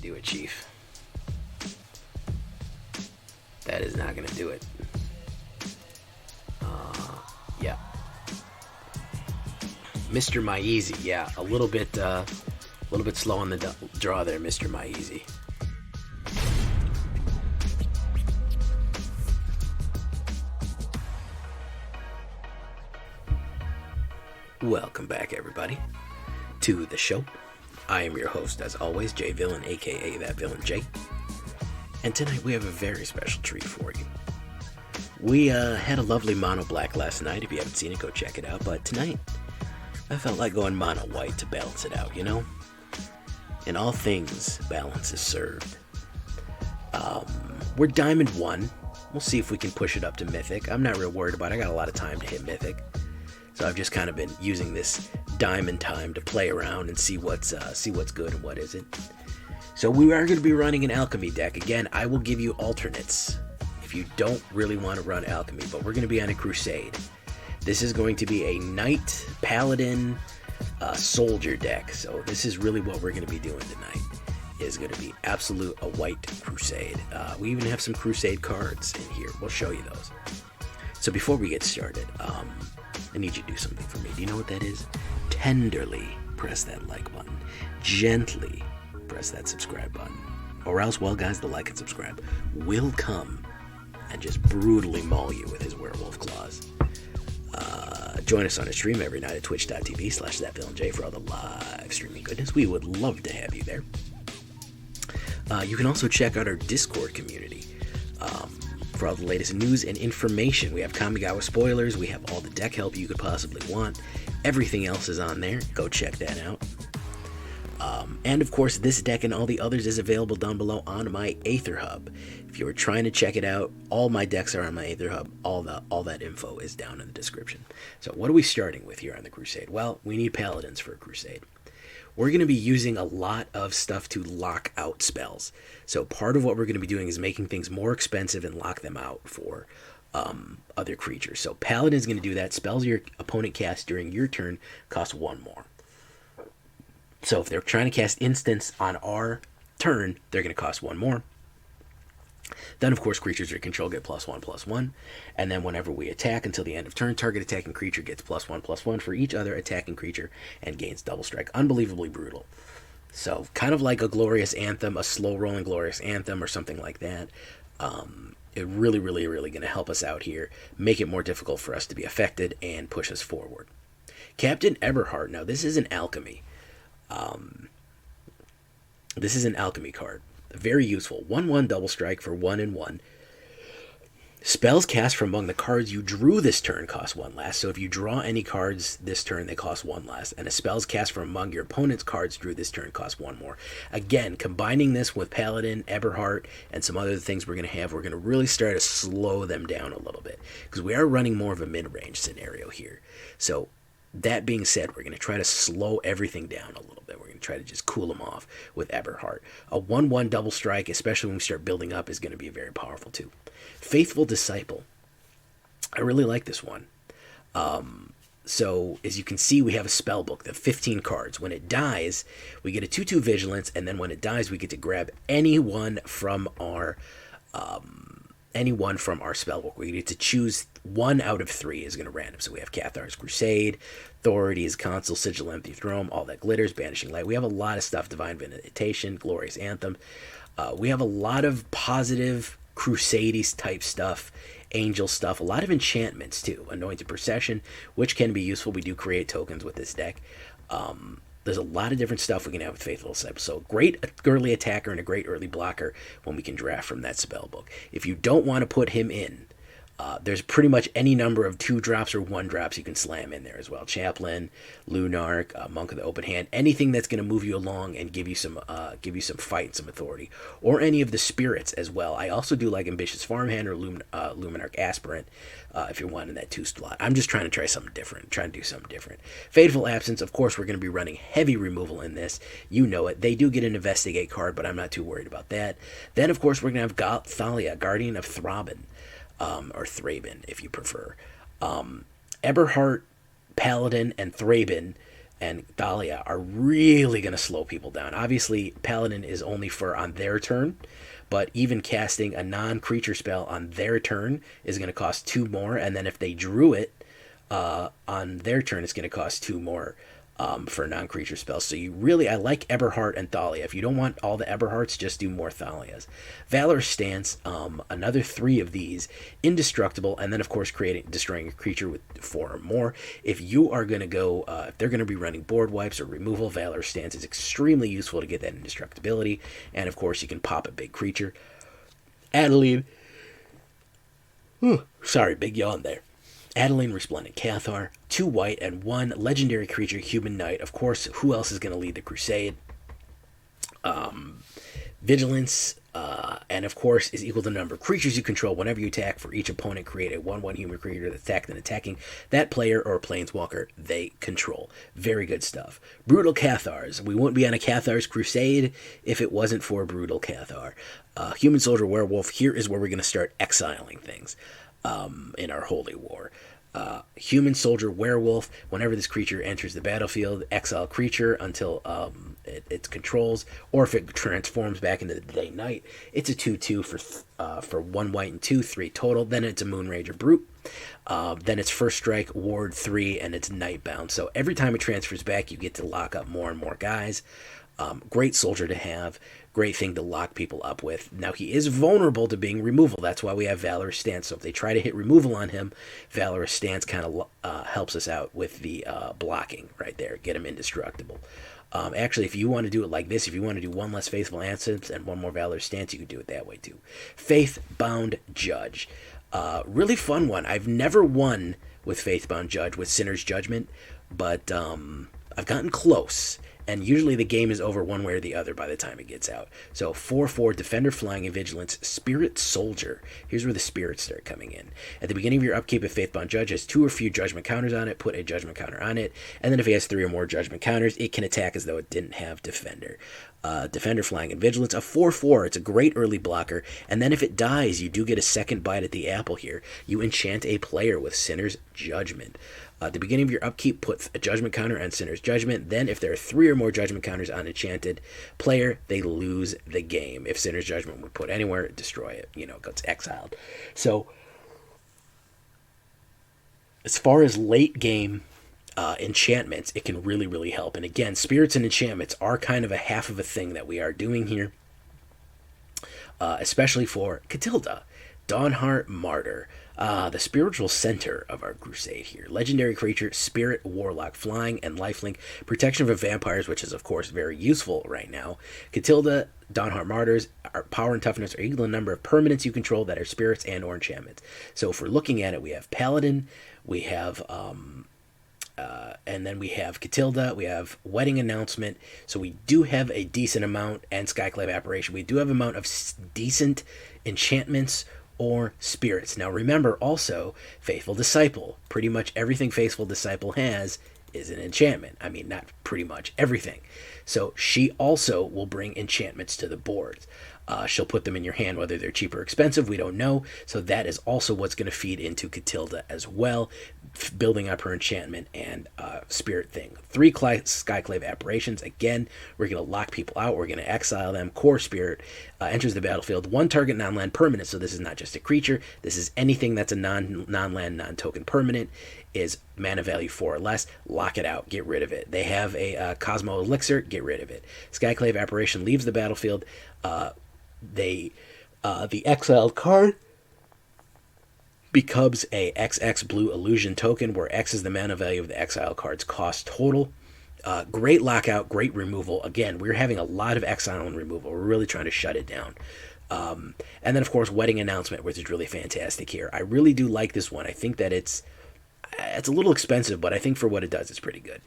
do it, Chief. That is not going to do it. Yeah. Mr. My Easy, yeah, a little bit slow on the draw there, Mr. My Easy. Welcome back, everybody, to the show. I am your host, as always, Jay Villain, aka That Villain Jay. And tonight we have a very special treat for you. We had a lovely mono black last night. If you haven't seen it, go check it out. But tonight, I felt like going mono white to balance it out, you know? In all things, balance is served. We're Diamond 1. We'll see if we can push it up to Mythic. I'm not real worried about it. I got a lot of time to hit Mythic. So I've just kind of been using this Diamond time to play around and see what's good and what isn't. So we are going to be running an Alchemy deck. Again, I will give you alternates if you don't really want to run Alchemy, but we're going to be on a Crusade. This is going to be a Knight, Paladin, Soldier deck. So this is really what we're going to be doing tonight. Is going to be absolute a white Crusade. We even have some Crusade cards in here. We'll show you those. So before we get started, I need you to do something for me. Do you know what that is? Tenderly press that like button. Gently press that subscribe button. Or else, well, guys, the like and subscribe will come and just brutally maul you with his werewolf claws. Join us on a stream every night at twitch.tv/thatvillainj for all the live streaming goodness. We would love to have you there. You can also check out our Discord community for all the latest news and information. We have Kamigawa spoilers. We have all the deck help you could possibly want. Everything else is on there. Go check that out. And of course, this deck and all the others is available down below on my AetherHub. If you were trying to check it out, all my decks are on my AetherHub. All that info is down in the description. So what are we starting with here on the Crusade? Well, we need Paladins for a Crusade. We're going to be using a lot of stuff to lock out spells. So part of what we're going to be doing is making things more expensive and lock them out for other creatures. So Paladin is going to do that. Spells your opponent casts during your turn cost 1 more. So if they're trying to cast instants on our turn, they're going to cost 1 more. Then, of course, creatures we control get +1/+1. And then whenever we attack until the end of turn, target attacking creature gets +1/+1 for each other attacking creature and gains double strike. Unbelievably brutal. So kind of like a Glorious Anthem, a slow-rolling Glorious Anthem or something like that. It really going to help us out here, make it more difficult for us to be affected, and push us forward. Captain Eberhart. Now, this is an Alchemy. This is an Alchemy card. Very useful. 1/1 double strike for 1 and 1. Spells cast from among the cards you drew this turn cost 1 less. So if you draw any cards this turn, they cost 1 less. And the spells cast from among your opponent's cards drew this turn cost 1 more. Again, combining this with Paladin, Eberhart, and some other things we're going to have, we're going to really start to slow them down a little bit. Because we are running more of a mid-range scenario here. So that being said, we're going to try to slow everything down a little bit. We're going to try to just cool them off with Eberhart. A 1/1 double strike, especially when we start building up, is going to be very powerful too. Faithful Disciple. I really like this one. So, as you can see, we have a spell book, the 15 cards. When it dies, we get a 2/2 Vigilance, and then when it dies, we get to grab anyone from our spellbook. We get to choose 1 out of 3 is going to random. So we have Cathar's Crusade, Authority's Consul, Sigil, Empty Throne, All That Glitters, Banishing Light. We have a lot of stuff. Divine Visitation, Glorious Anthem. We have a lot of positive Crusades type stuff, Angel stuff, a lot of enchantments too. Anointed Procession, which can be useful. We do create tokens with this deck. There's a lot of different stuff we can have with Faithful Disciple. So great early attacker and a great early blocker when we can draft from that spell book. If you don't want to put him in, there's pretty much any number of 2-drops or 1-drops you can slam in there as well. Chaplain, Lunarch, Monk of the Open Hand, anything that's going to move you along and give you some fight and some authority, or any of the spirits as well. I also do like Ambitious Farmhand or Luminarch Aspirant if you're wanting that 2 slot. I'm just trying to try something different, trying to do something different. Fateful Absence, of course, we're going to be running heavy removal in this. You know it. They do get an Investigate card, but I'm not too worried about that. Then, of course, we're going to have Thalia, Guardian of Thraben. Or Thraben, if you prefer. Eberhart, Paladin, and Thraben and Thalia are really going to slow people down. Obviously, Paladin is only for on their turn, but even casting a non-creature spell on their turn is going to cost 2 more, and then if they drew it on their turn, it's going to cost 2 more for non-creature spells. So I like Eberhart and Thalia. If you don't want all the Eberharts, just do more Thalias. Valorous Stance, another 3 of these, indestructible, and then of course destroying a creature with 4 or more. If you are going to go, if they're going to be running board wipes or removal, Valorous Stance is extremely useful to get that indestructibility, and of course you can pop a big creature. Adeline, sorry, big yawn there. Adeline, Resplendent Cathar, 2 white and 1 legendary creature, Human Knight. Of course, who else is going to lead the Crusade? Vigilance, and of course, is equal to the number of creatures you control. Whenever you attack, for each opponent, create a 1/1 human creature that's attacked and attacking that player or planeswalker they control. Very good stuff. Brutal Cathars. We wouldn't be on a Cathar's Crusade if it wasn't for Brutal Cathar. Human Soldier Werewolf. Here is where we're going to start exiling things. In our Holy War. Human Soldier Werewolf, whenever this creature enters the battlefield, exile creature until it controls, or if it transforms back into the day-night. It's a 2/2 for 1 white and 2, 3 total. Then it's a Moonrager Brute. Then it's First Strike, Ward 3, and it's Nightbound. So every time it transfers back, you get to lock up more and more guys. Great soldier to have. Great thing to lock people up with. Now, he is vulnerable to being removal. That's why we have Valorous Stance. So if they try to hit removal on him, Valorous Stance kind of helps us out with the blocking right there. Get him indestructible. Actually, if you want to do it like this, if you want to do 1 less Faithful Absence and 1 more Valorous Stance, you could do it that way too. Faithbound Judge. Really fun one. I've never won with Faithbound Judge, with Sinner's Judgment, but I've gotten close. And usually the game is over one way or the other by the time it gets out. So 4/4, Defender, Flying, and Vigilance, Spirit Soldier. Here's where the spirits start coming in. At the beginning of your upkeep, if Faithbound Judge has 2 or fewer judgment counters on it, put a judgment counter on it. And then if he has 3 or more judgment counters, it can attack as though it didn't have Defender. Defender, Flying, and Vigilance, a 4/4. It's a great early blocker. And then if it dies, you do get a second bite at the apple here. You enchant a player with Sinner's Judgment. At the beginning of your upkeep, put a judgment counter on Sinner's Judgment. Then, if there are 3 or more judgment counters on enchanted player, they lose the game. If Sinner's Judgment would put anywhere, destroy it. It gets exiled. So, as far as late game enchantments, it can really, really help. And again, spirits and enchantments are kind of a half of a thing that we are doing here, especially for Katilda. Dawnhart, Martyr. The spiritual center of our crusade here. Legendary creature, Spirit, Warlock, Flying, and Lifelink. Protection from vampires, which is, of course, very useful right now. Katilda, Dawnhart Martyrs, our power and toughness are equal to the number of permanents you control that are spirits and or enchantments. So if we're looking at it, we have Paladin, we have... and then we have Katilda, we have Wedding Announcement, so we do have a decent amount, and Skyclave Apparition. We do have an amount of decent enchantments or spirits. Now remember also, Faithful Disciple. Pretty much everything Faithful Disciple has is an enchantment. I mean, not pretty much everything. So she also will bring enchantments to the board. She'll put them in your hand, whether they're cheap or expensive, we don't know. So that is also what's going to feed into Katilda as well, building up her enchantment and spirit thing. 3 Skyclave Apparitions. Again, we're going to lock people out. We're going to exile them. Core Spirit enters the battlefield. 1 target non-land permanent. So this is not just a creature. This is anything that's a non-land, non-token permanent. Is mana value 4 or less. Lock it out. Get rid of it. They have a Cosmo Elixir. Get rid of it. Skyclave Apparition leaves the battlefield. The exiled card becomes a XX blue illusion token, where X is the mana value of the exile card's cost total. Great lockout, great removal. Again, we're having a lot of exile and removal. We're really trying to shut it down. And then, of course, Wedding Announcement, which is really fantastic here. I really do like this one. I think that it's a little expensive, but I think for what it does, it's pretty good.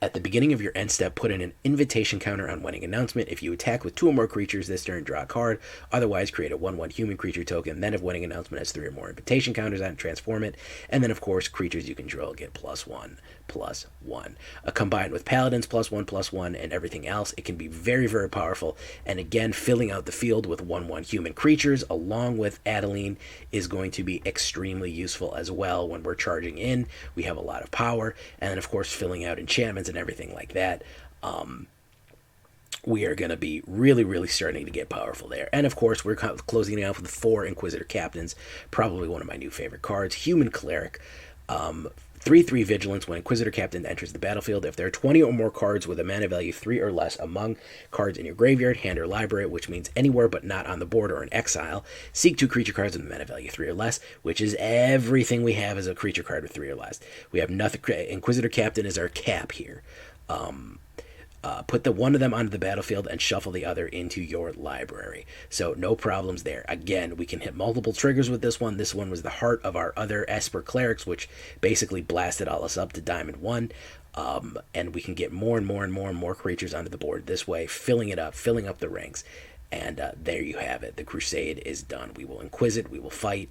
At the beginning of your end step, put in an invitation counter on Wedding Announcement. If you attack with 2 or more creatures this turn, draw a card. Otherwise, create a 1/1 human creature token. Then if Wedding Announcement has 3 or more invitation counters on it, transform it. And then, of course, creatures you control get +1 1/1. Combined with Paladins +1/1 and everything else, it can be very, very powerful. And again, filling out the field with 1/1 human creatures along with Adeline is going to be extremely useful as well when we're charging in. We have a lot of power, and then of course filling out enchantments and everything like that. We are going to be really, really starting to get powerful there. And of course, we're closing it out with 4 Inquisitor Captains, probably one of my new favorite cards. Human Cleric, 3/3 Vigilance. When Inquisitor Captain enters the battlefield, if there are 20 or more cards with a mana value 3 or less among cards in your graveyard, hand, or library, which means anywhere but not on the board or in exile, seek 2 creature cards with a mana value 3 or less, which is everything we have as a creature card with 3 or less. We have nothing. Inquisitor Captain is our cap here. Put the one of them onto the battlefield and shuffle the other into your library. So no problems there. Again, we can hit multiple triggers with this one. This one was the heart of our other Esper Clerics, which basically blasted all us up to Diamond 1. And we can get more and more and more and more creatures onto the board this way, filling it up, filling up the ranks. And there you have it. The Crusade is done. We will Inquisit, we will fight,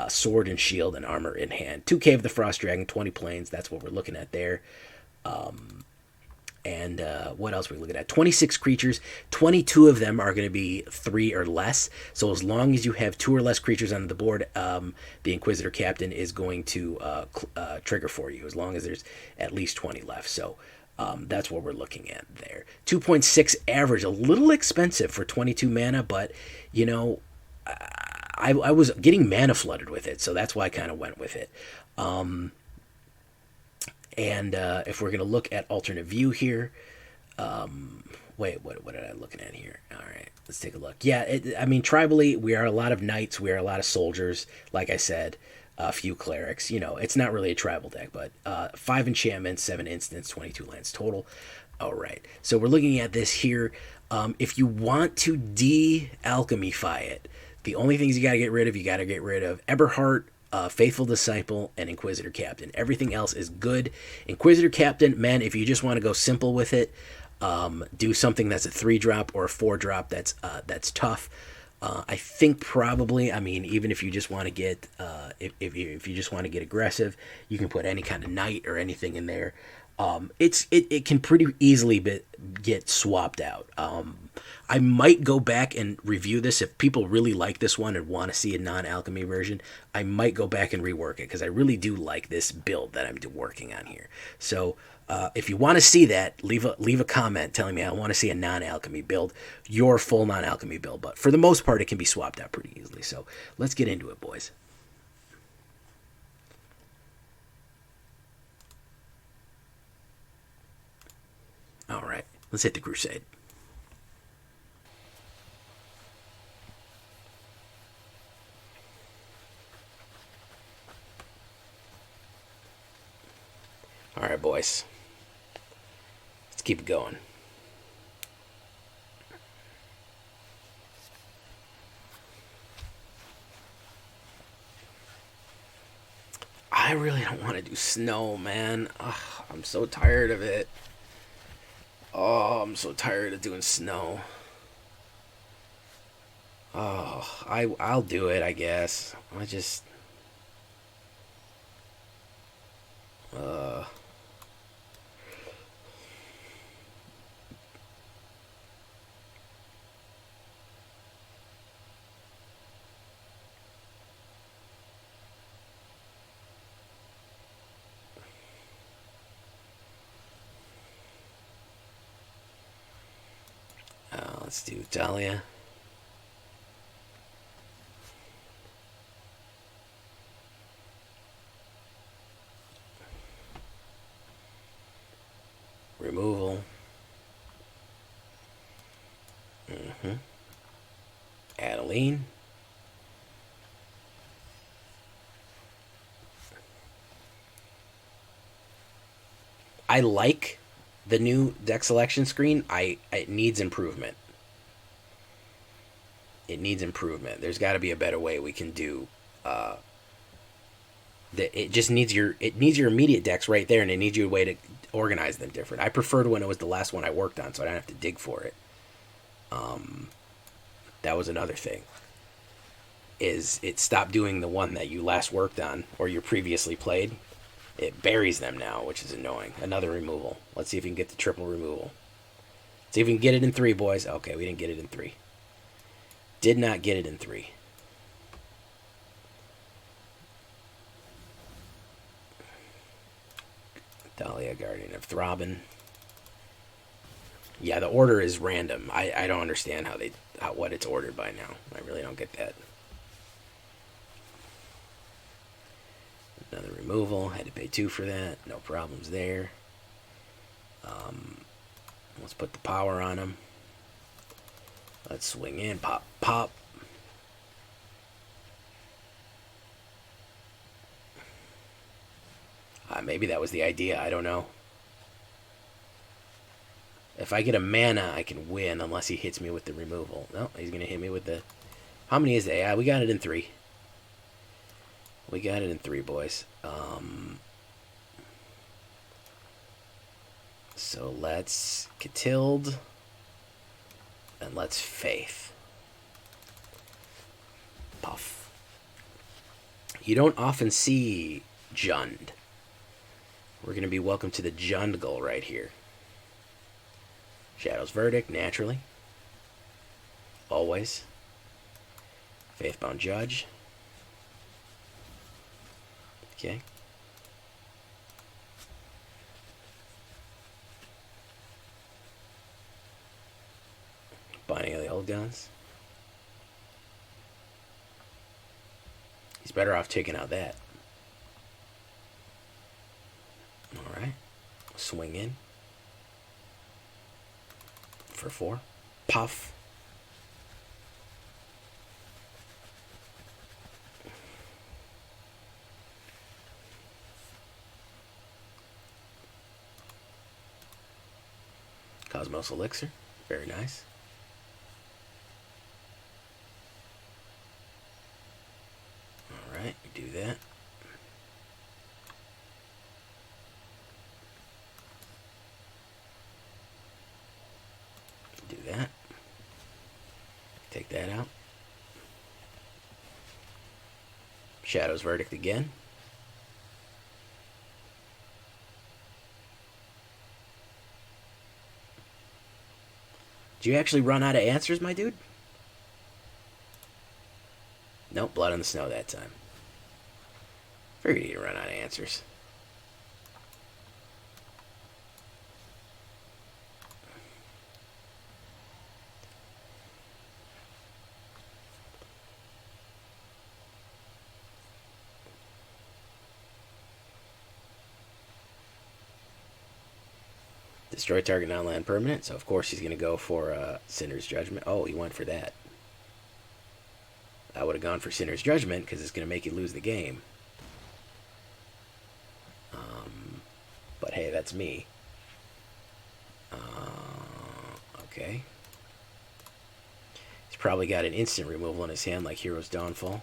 sword and shield and armor in hand. 2 Cave the Frost Dragon, 20 planes. That's what we're looking at there. And what else are we looking at? 26 creatures. 22 of them are going to be 3 or less. So as long as you have 2 or less creatures on the board, the Inquisitor Captain is going to trigger for you, as long as there's at least 20 left. So that's what we're looking at there. 2.6 average, a little expensive for 22 mana, but, you know, I was getting mana flooded with it, so that's why I kind of went with it. And if we're going to look at alternate view here, wait, what am I looking at here? All right, let's take a look. Yeah, I mean, tribally, we are a lot of knights, we are a lot of soldiers, like I said, a few clerics. You know, it's not really a tribal deck, but 5 enchantments, 7 instants, 22 lands total. All right, so we're looking at this here. If you want to de-alchemify it, the only things you got to get rid of, Eberhart, Faithful Disciple, and Inquisitor Captain. Everything else is good. Inquisitor Captain, man, if you just want to go simple with it, do something that's a 3-drop or a 4-drop that's tough. I think probably, I mean, even if you just want to get if you just want to get aggressive, you can put any kind of knight or anything in there. It can pretty easily get swapped out. I might go back and review this if people really like this one and want to see a non-alchemy version. I might go back and rework it because I really do like this build that I'm working on here. So if you want to see that, leave a comment telling me I want to see a non-alchemy build, your full non-alchemy build. But for the most part, it can be swapped out pretty easily. So let's get into it, boys. All right, let's hit the Crusade. All right, boys. Let's keep it going. I really don't want to do snow, man. Ugh, I'm so tired of it. Oh, I'm so tired of doing snow. Oh, I'll do it, I guess. I just... let's do Thalia. Removal. Adeline. I like the new deck selection screen. It needs improvement. It needs improvement. There's got to be a better way we can do. It just needs your immediate decks right there, and it needs you a way to organize them different. I preferred when it was the last one I worked on, so I don't have to dig for it. That was another thing. Is it stopped doing the one that you last worked on or you previously played, It buries them now, which is annoying. Another removal. Let's see if we can get the triple removal. See if we can get it in 3, boys. Okay, we didn't get it in 3. Did not get it in 3. Thalia, Guardian of Thraben. Yeah, the order is random. I don't understand what it's ordered by now. I really don't get that. Another removal. Had to pay 2 for that. No problems there. Let's put the power on him. Let's swing in. Pop, pop. Maybe that was the idea. I don't know. If I get a mana, I can win unless he hits me with the removal. No, he's going to hit me with the... How many is that? Yeah, we got it in 3. We got it in 3, boys. So let's Katilda. And let's Faith. Puff. You don't often see Jund. We're going to be welcome to the Jungle right here. Shadow's Verdict, naturally. Always. Faithbound Judge. Okay. Binding of the Old Guns. He's better off taking out that. Alright. Swing in. For 4. Puff. Cosmos Elixir. Very nice. Alright, we do that. Do that. Take that out. Shadow's Verdict again. Did you actually run out of answers, my dude? Nope, Blood on the Snow that time. Figured you'd run out of answers. Destroy target non-land permanent, so of course he's going to go for Sinner's Judgment. Oh, he went for that. I would have gone for Sinner's Judgment because it's going to make you lose the game. But hey, that's me. Okay. He's probably got an instant removal in his hand like Hero's Downfall.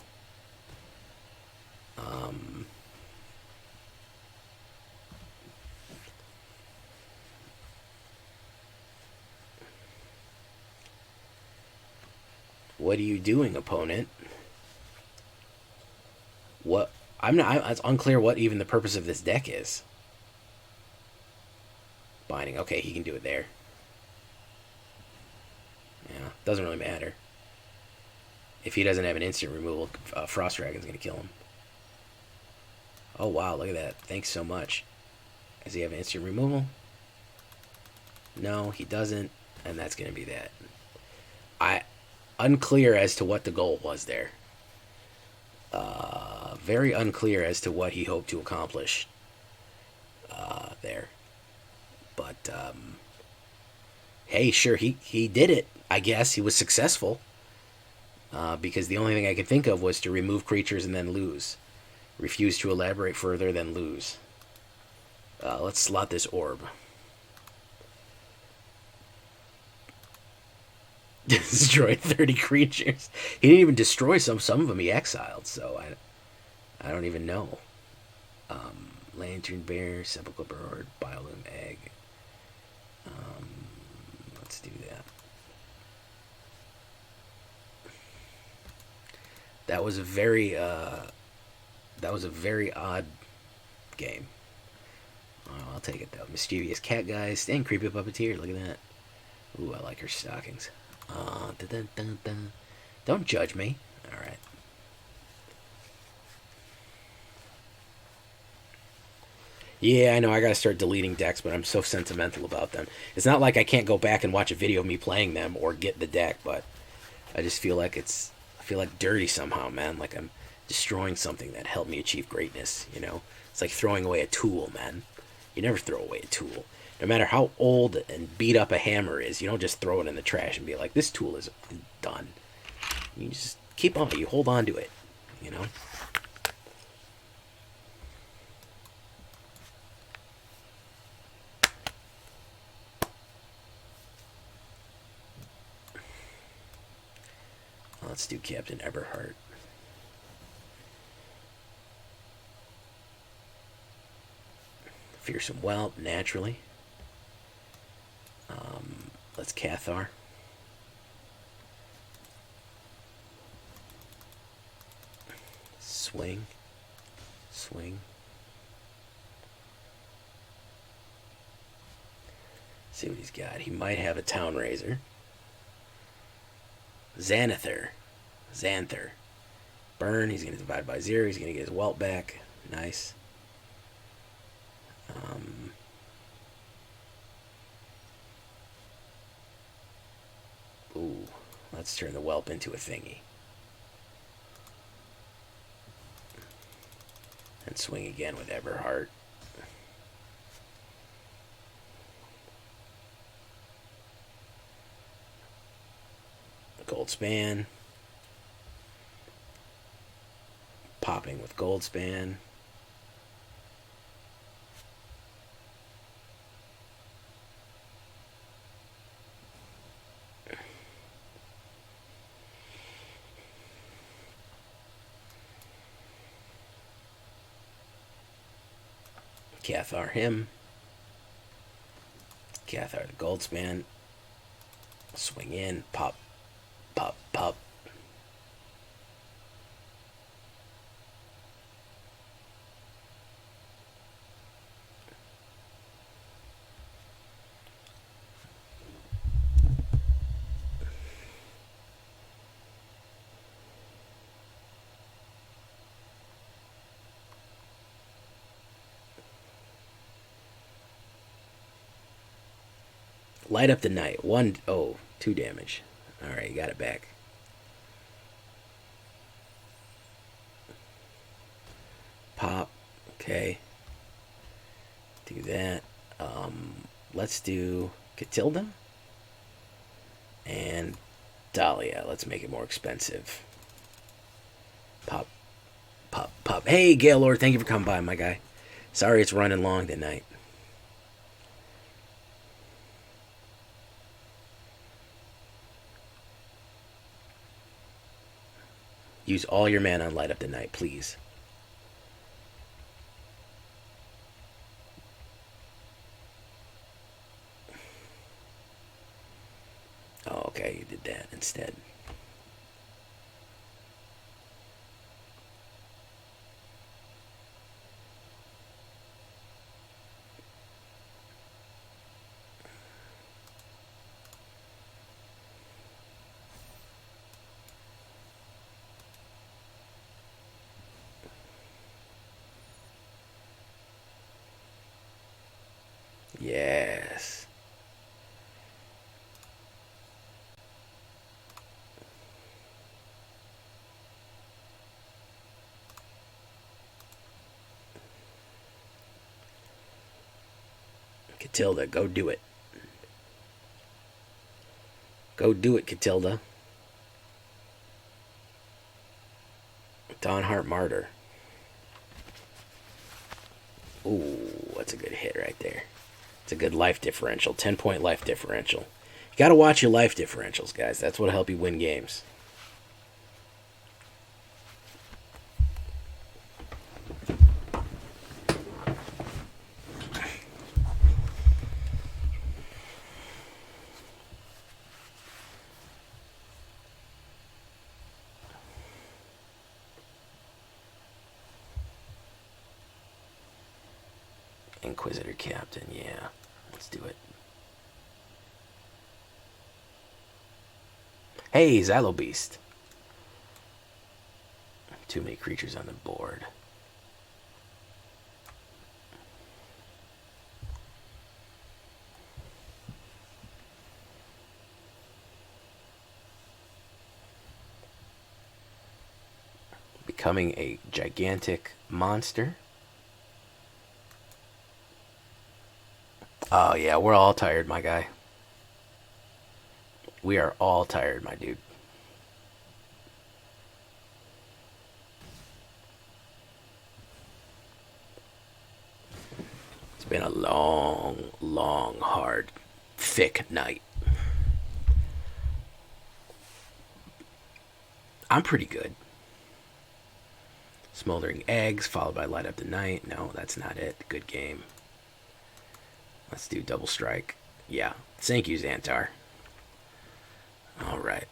What are you doing, opponent? What? It's unclear what even the purpose of this deck is. Binding. Okay, he can do it there. Yeah, doesn't really matter. If he doesn't have an instant removal, Frost Dragon's going to kill him. Oh, wow, look at that. Thanks so much. Does he have an instant removal? No, he doesn't. And that's going to be that. Unclear as to what the goal was there. Very unclear as to what he hoped to accomplish there. But, hey, sure, he did it. I guess he was successful. Because the only thing I could think of was to remove creatures and then lose. Refuse to elaborate further, then lose. Let's slot this orb. Destroyed 30 creatures. He didn't even destroy some of them he exiled, so I don't even know. Lantern Bear, Sepulchral Bird, Biolume Egg. Let's do that. That was a very odd game. I'll take it, though. Mischievous Cat Guys and Creepy Puppeteer. Look at that. Ooh, I like her stockings. Dun, dun, dun, dun. Don't judge me. Alright. Yeah, I know, I gotta start deleting decks, but I'm so sentimental about them. It's not like I can't go back and watch a video of me playing them or get the deck, but I just feel like I feel like dirty somehow, man. Like I'm destroying something that helped me achieve greatness, you know? It's like throwing away a tool, man. You never throw away a tool. No matter how old and beat up a hammer is, you don't just throw it in the trash and be like, this tool is done. You just keep on, you hold on to it, you know? Let's do Captain Eberhart. Fearsome Whelp, naturally. Let's Cathar. Swing. Swing. See what he's got. He might have a Town Raiser. Xanathar. Xanther. Burn. He's going to divide by 0. He's going to get his Whelp back. Nice. Ooh. Let's turn the Whelp into a thingy. And swing again with Eberhart. Goldspan. Popping with Goldspan. Cathar him. Cathar the Goldspan. Swing in. Pop. Pop. Pop. Light up the night. 2 damage. Alright, you got it back. Pop. Okay. Do that. Let's do Katilda. And Thalia. Let's make it more expensive. Pop. Pop. Pop. Hey, Gaylord. Thank you for coming by, my guy. Sorry it's running long tonight. Use all your mana on Light Up the Night, please. Oh, okay, you did that instead. Yes. Katilda, go do it. Go do it, Katilda. Dawnhart Martyr. Ooh, that's a good hit right there. It's a good life differential. 10-point life differential. You gotta watch your life differentials, guys. That's what'll help you win games. Inquisitor Captain, yeah. Let's do it. Hey, Xylo Beast. Too many creatures on the board. Becoming a gigantic monster. Oh yeah, we're all tired, my guy. We are all tired, my dude. It's been a long, long, hard, thick night. I'm pretty good. Smoldering Eggs, followed by Light Up the Night. No, that's not it. Good game. Let's do Double Strike. Yeah. Thank you, Xantar. Alright.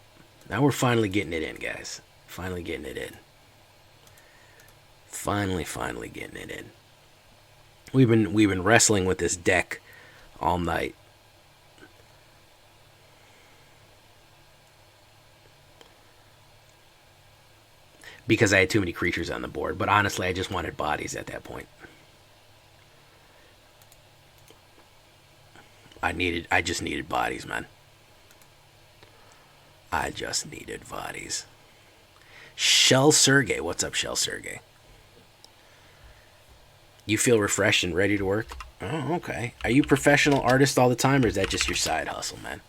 Now we're finally getting it in, guys. Finally getting it in. Finally getting it in. We've been wrestling with this deck all night. Because I had too many creatures on the board. But honestly, I just wanted bodies at that point. I just needed bodies, man. I just needed bodies. Shell Sergey. What's up, Shell Sergey? You feel refreshed and ready to work? Oh, okay. Are you a professional artist all the time, or is that just your side hustle, man?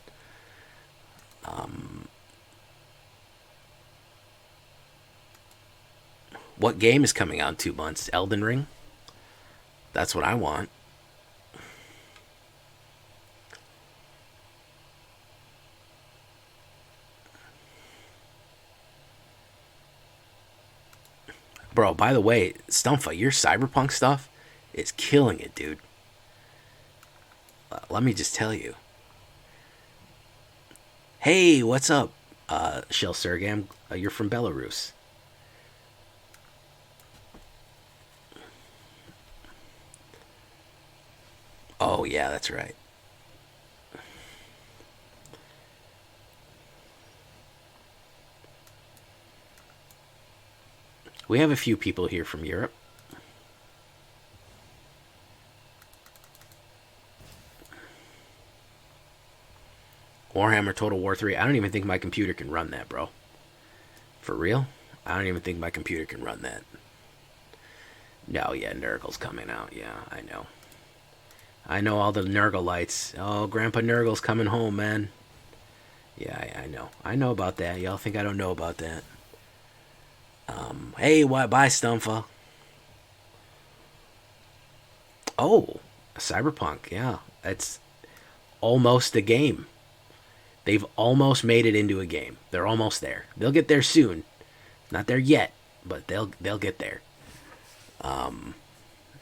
What game is coming out in 2 months? Elden Ring? That's what I want. Bro, by the way, STUMFA, your cyberpunk stuff is killing it, dude. Let me just tell you. Hey, what's up, Shell Sergam? You're from Belarus. Oh, yeah, that's right. We have a few people here from Europe. Warhammer Total War 3. I don't even think my computer can run that, bro. For real? I don't even think my computer can run that. No, yeah, Nurgle's coming out. Yeah, I know. I know all the Nurgle lights. Oh, Grandpa Nurgle's coming home, man. Yeah, I know. I know about that. Y'all think I don't know about that. Hey, why? Bye, STUMFA. Oh, Cyberpunk. Yeah, it's almost a game. They've almost made it into a game. They're almost there. They'll get there soon. Not there yet, but they'll get there.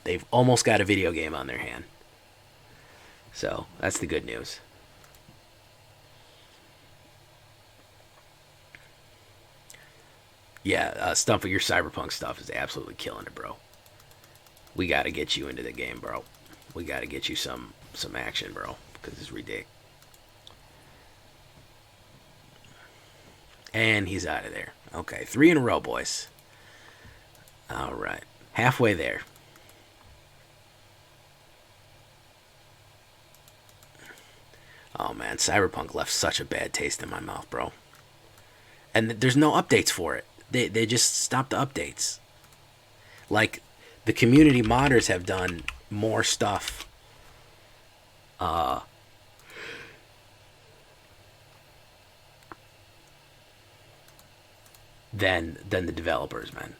They've almost got a video game on their hand. So that's the good news. Yeah, STUMFA, your Cyberpunk stuff is absolutely killing it, bro. We got to get you into the game, bro. We got to get you some action, bro, because it's ridiculous. And he's out of there. Okay, 3 in a row, boys. All right, halfway there. Oh man, Cyberpunk left such a bad taste in my mouth, bro. And there's no updates for it. They just stopped the updates. Like, the community modders have done more stuff than the developers, man.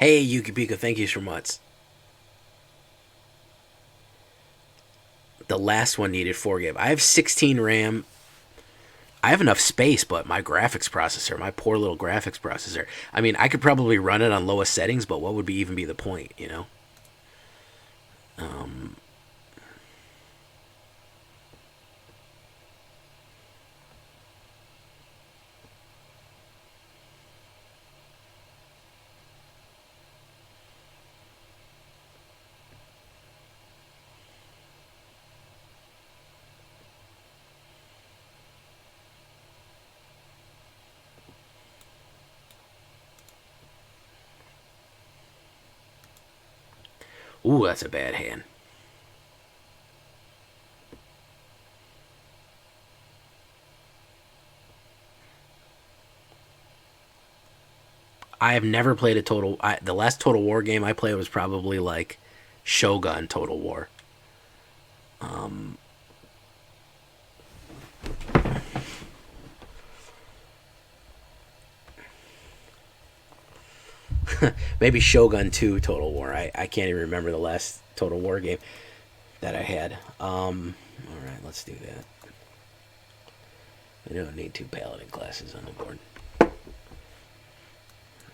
Hey, Yukibika, thank you so much. The last one needed 4 GB. I have 16 RAM. I have enough space, but my graphics processor, my poor little graphics processor. I mean, I could probably run it on lowest settings, but what would even be the point, you know? Ooh, that's a bad hand. I have never played a the last Total War game I played was probably like Shogun Total War. Maybe Shogun 2 Total War. I can't even remember the last Total War game that I had. Alright, let's do that. We don't need 2 Paladin classes on the board.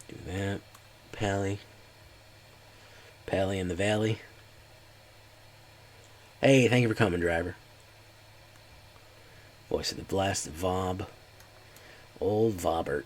Do that. Pally in the Valley. Hey, thank you for coming, driver. Voice of the Blast, Vob. Old Vobert.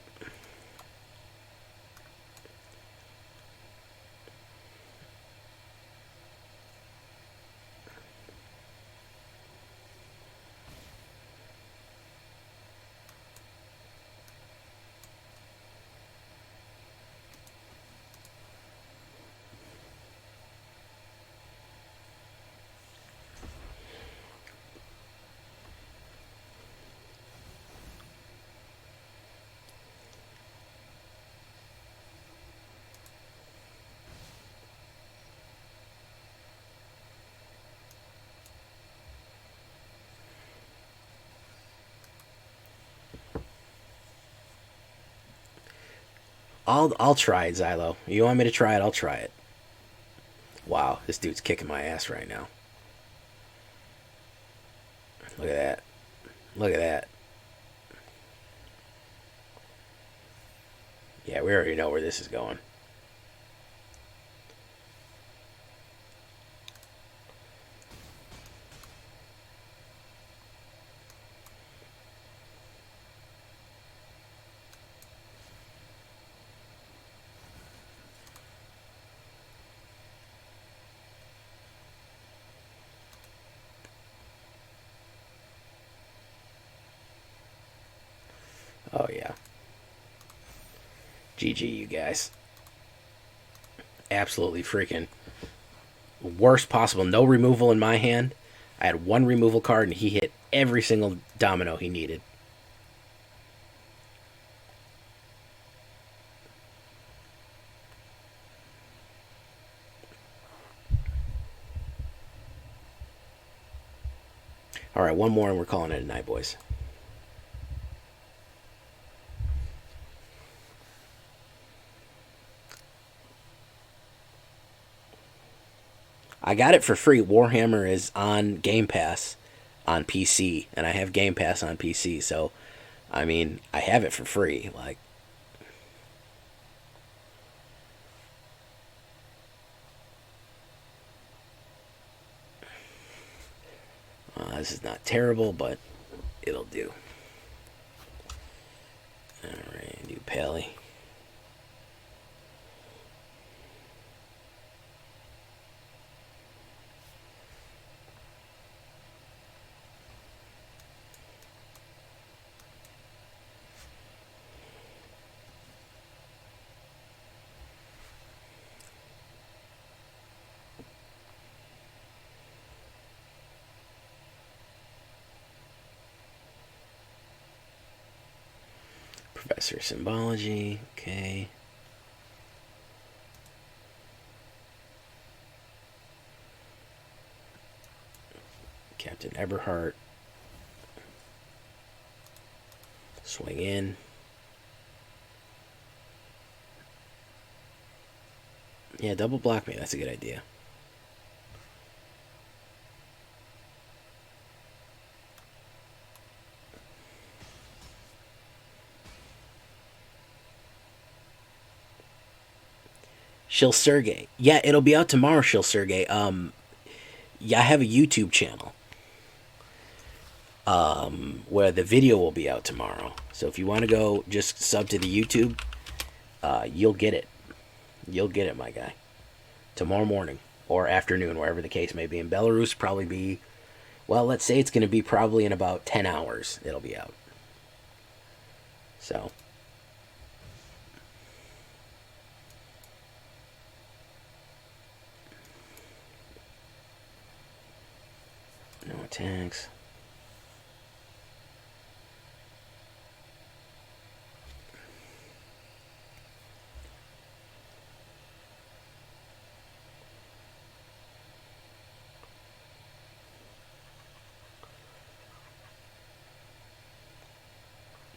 I'll try it, Xylo. You want me to try it? I'll try it. Wow, this dude's kicking my ass right now. Look at that. Look at that. Yeah, we already know where this is going. Oh, yeah. GG, you guys. Absolutely freaking worst possible. No removal in my hand. I had 1 removal card, and he hit every single domino he needed. Alright, one more, and we're calling it a night, boys. I got it for free. Warhammer is on Game Pass on PC, and I have Game Pass on PC, so I mean, I have it for free. Like, this is not terrible, but it'll do. Alright, do Pally. Professor Symbology, okay. Captain Eberhart. Swing in. Yeah, double block me. That's a good idea. Shil Sergey. Yeah, it'll be out tomorrow, Shil Sergey. Yeah, I have a YouTube channel. Where the video will be out tomorrow. So if you want to go just sub to the YouTube, you'll get it. You'll get it, my guy. Tomorrow morning or afternoon, wherever the case may be. In Belarus, probably be, well, let's say it's going to be probably in about 10 hours it'll be out. So. No attacks.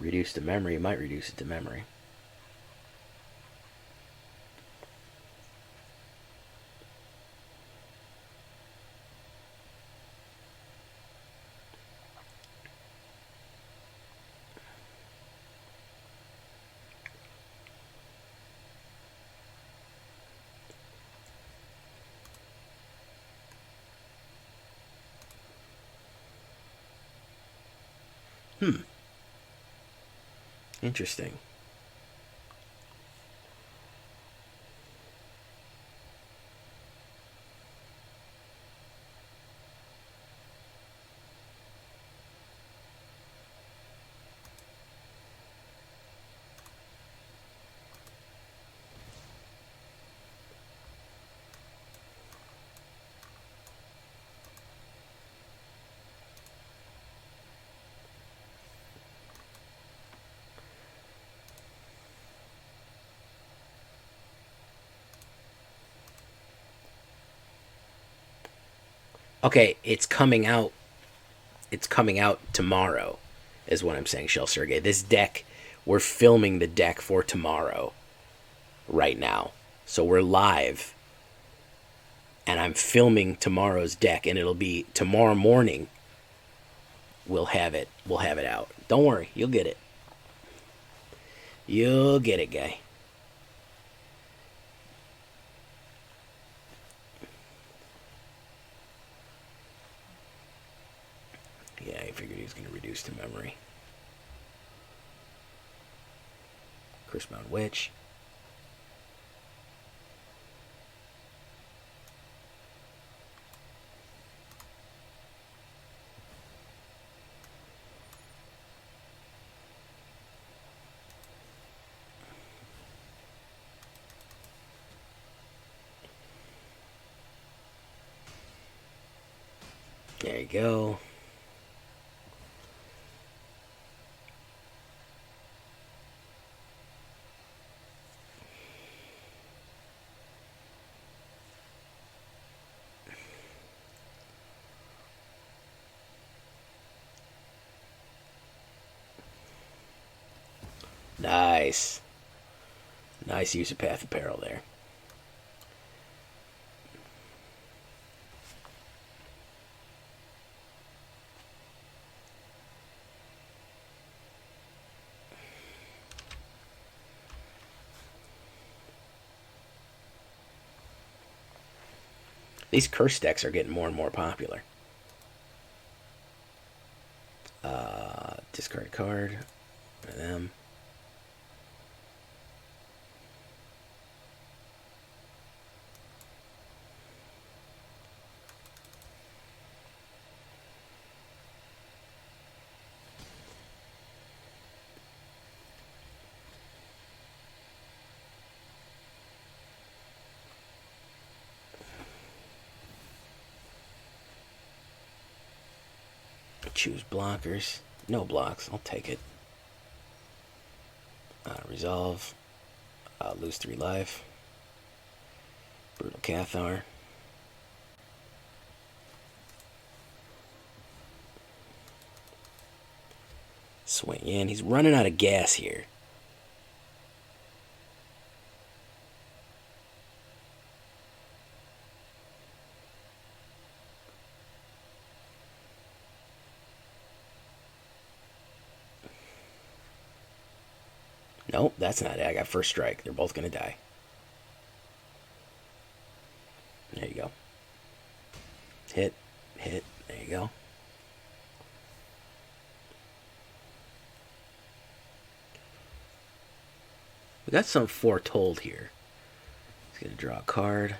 Reduce to memory. You might reduce it to memory. Interesting. Okay, it's coming out. It's coming out tomorrow, is what I'm saying, Shell Sergey. This deck, we're filming the deck for tomorrow, right now. So we're live, and I'm filming tomorrow's deck, and it'll be tomorrow morning. We'll have it. We'll have it out. Don't worry, you'll get it. You'll get it, guy. Yeah, I figured he was going to reduce to memory. Curse-bound Witch. There you go. Nice. Nice use of Path of Peril there. These curse decks are getting more and more popular. Discard a card for them. Choose blockers. No blocks. I'll take it. Resolve. Lose 3 life. Brutal Cathar. Swing in. He's running out of gas here. Nope, that's not it. I got first strike. They're both going to die. There you go. Hit, hit. There you go. We got some foretold here. He's going to draw a card.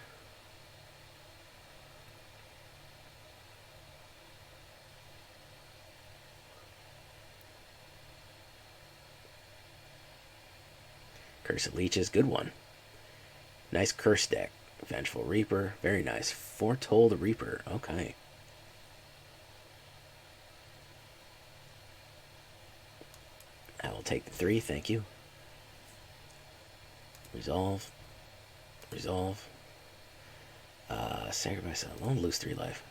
Curse of Leeches, good one. Nice curse deck. Vengeful Reaper, very nice. Foretold Reaper, okay. I will take the 3, thank you. Resolve. Resolve. Sacrifice alone, lose 3 life.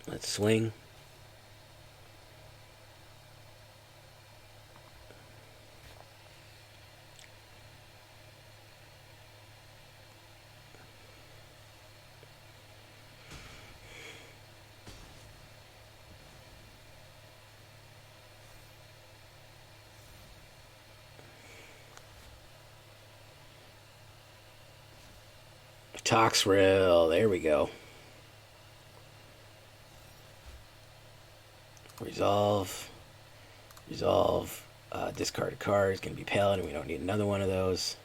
Let's swing. Toxrill, there we go. Resolve. Resolve. Discard a card. It's going to be Paladin. We don't need another one of those.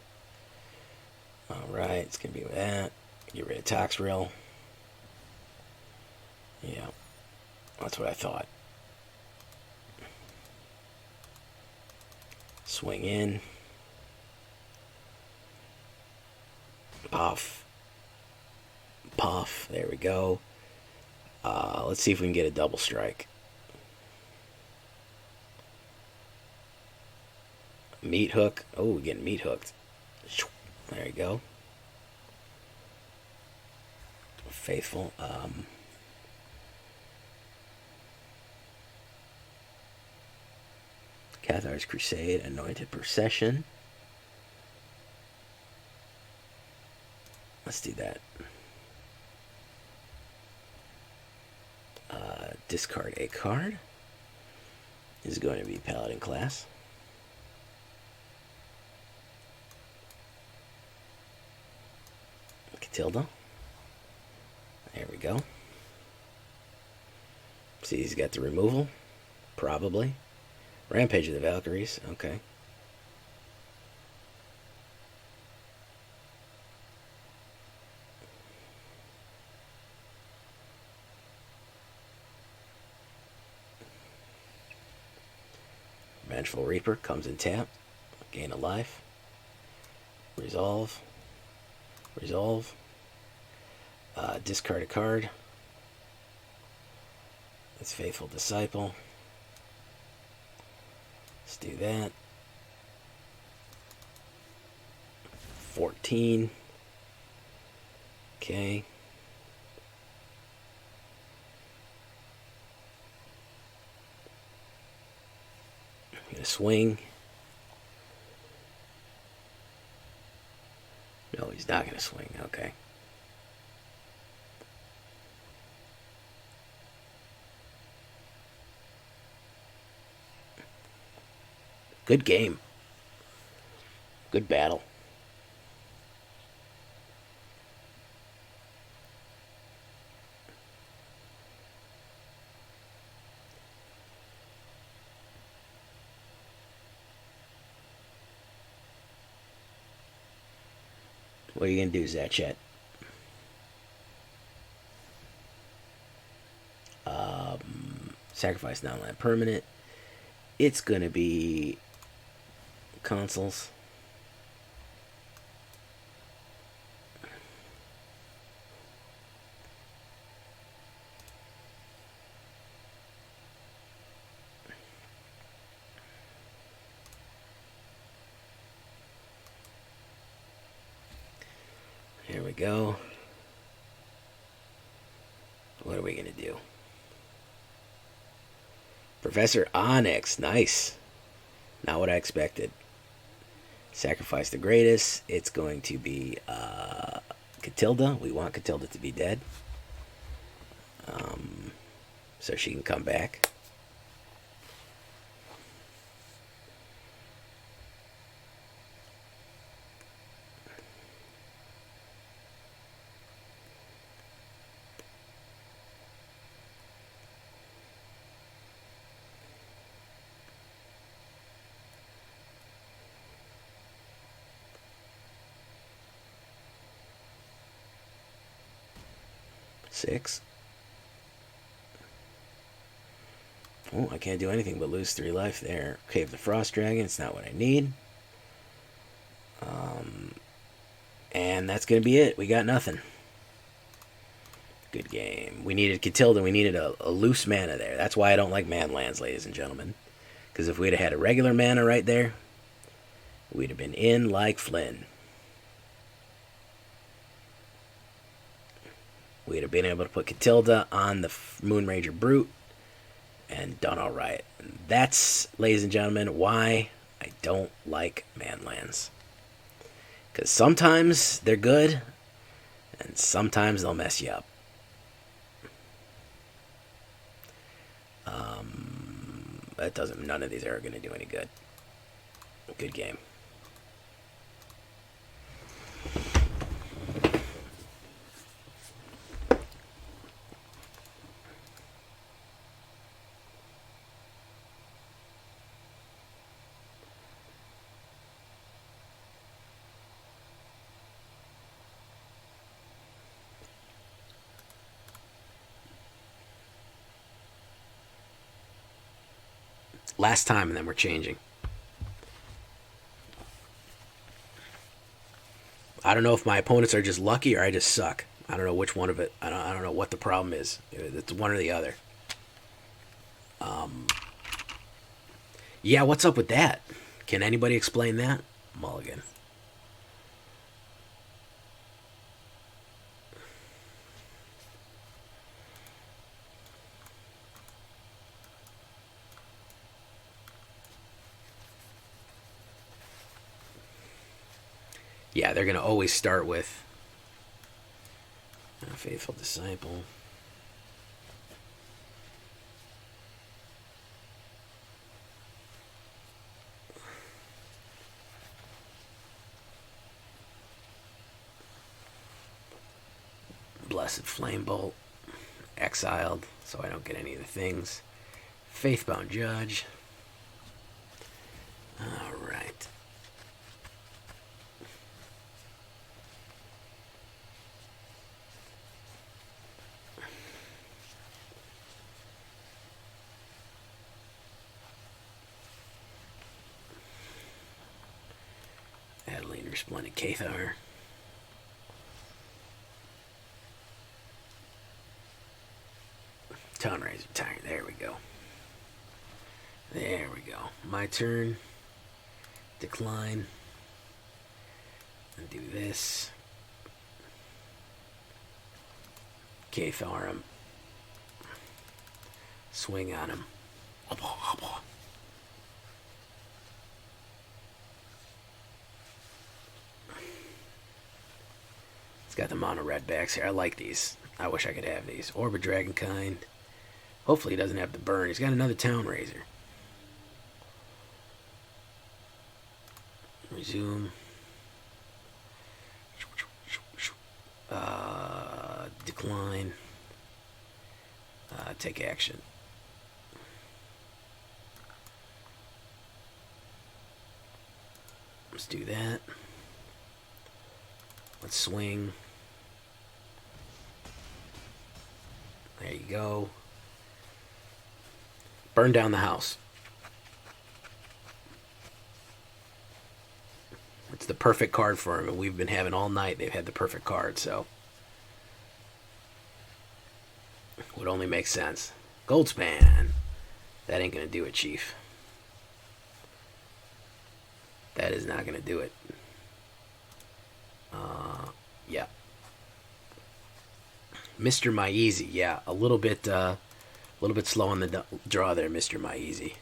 Alright, it's going to be with that. Get rid of Toxrill. Yeah. That's what I thought. Swing in. Puff. Puff. There we go. Let's see if we can get a double strike. Meat hook. Oh, we're getting meat hooked. There you go. Faithful. Cathar's Crusade. Anointed Procession. Let's do that. Discard a card. This is going to be Paladin Class. Katilda. There we go. See, he's got the removal. Probably. Rampage of the Valkyries. Okay. Vengeful Reaper comes in tap. Gain a life. Resolve. Resolve. Discard a card. That's Faithful Disciple. Let's do that. 14. Okay. I'm gonna swing. No, he's not gonna swing. Okay. Good game. Good battle. What are you going to do, Zachet? Sacrifice non-land permanent. It's going to be consoles. Here we go. What are we going to do? Professor Onyx. Nice. Not what I expected. Sacrifice the greatest. It's going to be Katilda. We want Katilda to be dead. So she can come back. Six. Oh, I can't do anything but lose 3 life there. Cave the Frost Dragon. It's not what I need. And that's going to be it. We got nothing. Good game. We needed Katilda. We needed a loose mana there. That's why I don't like man lands, ladies and gentlemen. Because if we'd have had a regular mana right there, we'd have been in like Flynn. We'd have been able to put Katilda on the Moonrager Brute and done all right. And that's, ladies and gentlemen, why I don't like man lands. Because sometimes they're good, and sometimes they'll mess you up. That doesn't. None of these are going to do any good. Good game. Last time, and then we're changing. I don't know if my opponents are just lucky or I just suck. I don't know which one of it. I don't know what the problem is. It's one or the other. Yeah, what's up with that? Can anybody explain that? Mulligan. Yeah, they're going to always start with Faithful Disciple. Blessed Flame Bolt. Exiled, so I don't get any of the things. Faithbound Judge. Alright. Adeline, Resplendent Cathar. Townraiser Tiger. There we go. There we go. My turn. Decline. And do this. Cathar him. Swing on him. It's got the mono red backs here. I like these. I wish I could have these. Orb of Dragonkind. Hopefully he doesn't have to burn. He's got another Townraiser. Resume. Decline. Take action. Let's do that. Let's swing. There you go. Burn down the house. It's the perfect card for him, and we've been having all night. They've had the perfect card, so would only make sense. Goldspan. That ain't gonna do it, Chief. That is not gonna do it. Yeah. Mr. My Easy. Yeah, a little bit slow on the draw there, Mr. My Easy.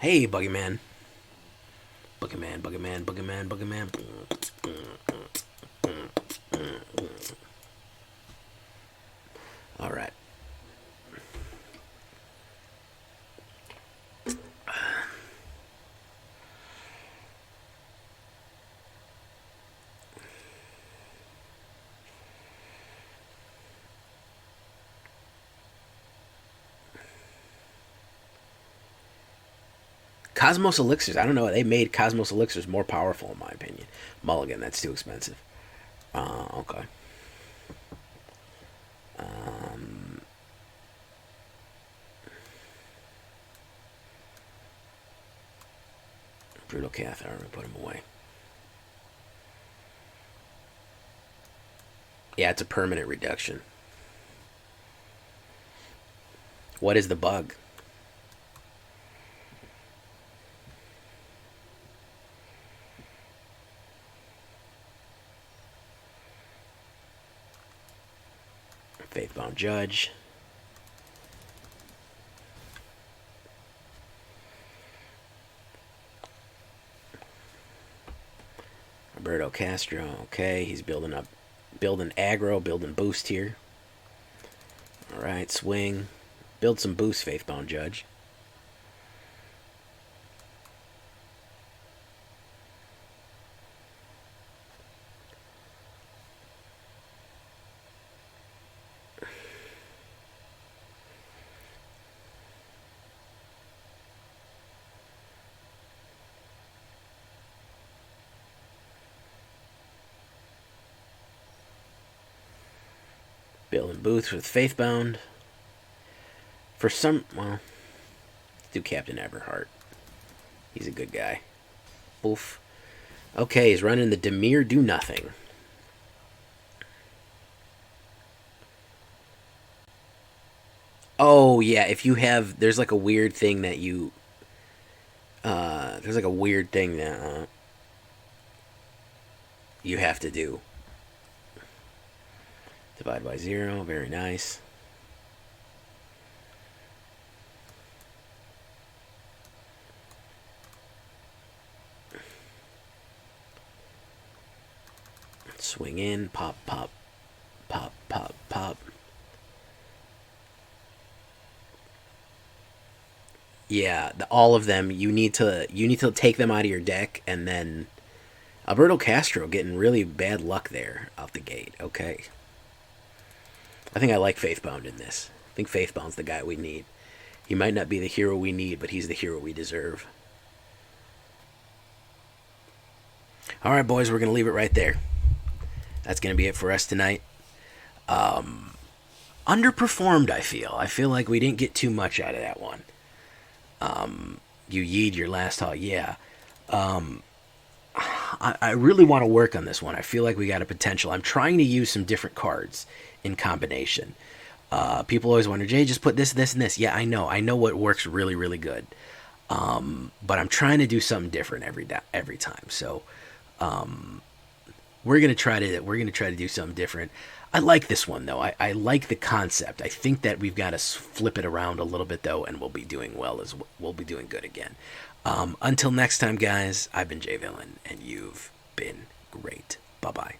Hey, Buggyman. Buggyman, Buggyman, Buggyman, Buggyman. All right. Cosmos Elixirs. I don't know. They made Cosmos Elixirs more powerful, in my opinion. Mulligan, that's too expensive. Okay. Brutal Cathar. I'm going to put him away. Yeah, it's a permanent reduction. What is the bug? Faithbound Judge. Roberto Castro. Okay, he's building aggro, building boost here. Alright, swing. Build some boost, Faithbound Judge. Building booths with Faithbound. For some, well, let's do Captain Eberhart. He's a good guy. Oof. Okay, he's running the Dimir Do Nothing. Oh, yeah, if you have, there's like a weird thing that you, there's like a weird thing that you have to do. Divide by 0, very nice. Swing in, pop, pop, pop, pop, pop. Yeah, all of them. You need to take them out of your deck, and then Alberto Castro getting really bad luck there out the gate. Okay, I think I like Faithbound in this. I think Faithbound's the guy we need. He might not be the hero we need, but he's the hero we deserve. All right, boys, we're gonna leave it right there. That's gonna be it for us tonight. Underperformed, I feel. I feel like we didn't get too much out of that one. You yeed your last haul, yeah. I really want to work on this one. I feel like we got a potential. I'm trying to use some different cards in combination. People always wonder, Jay, just put this, this, and this. Yeah, I know. I know what works really, really good. But I'm trying to do something different every time. So we're gonna try to do something different. I like this one though. I like the concept. I think that we've got to flip it around a little bit though, and we'll be doing we'll be doing good again. Until next time, guys. I've been Jay Villain, and you've been great. Bye bye.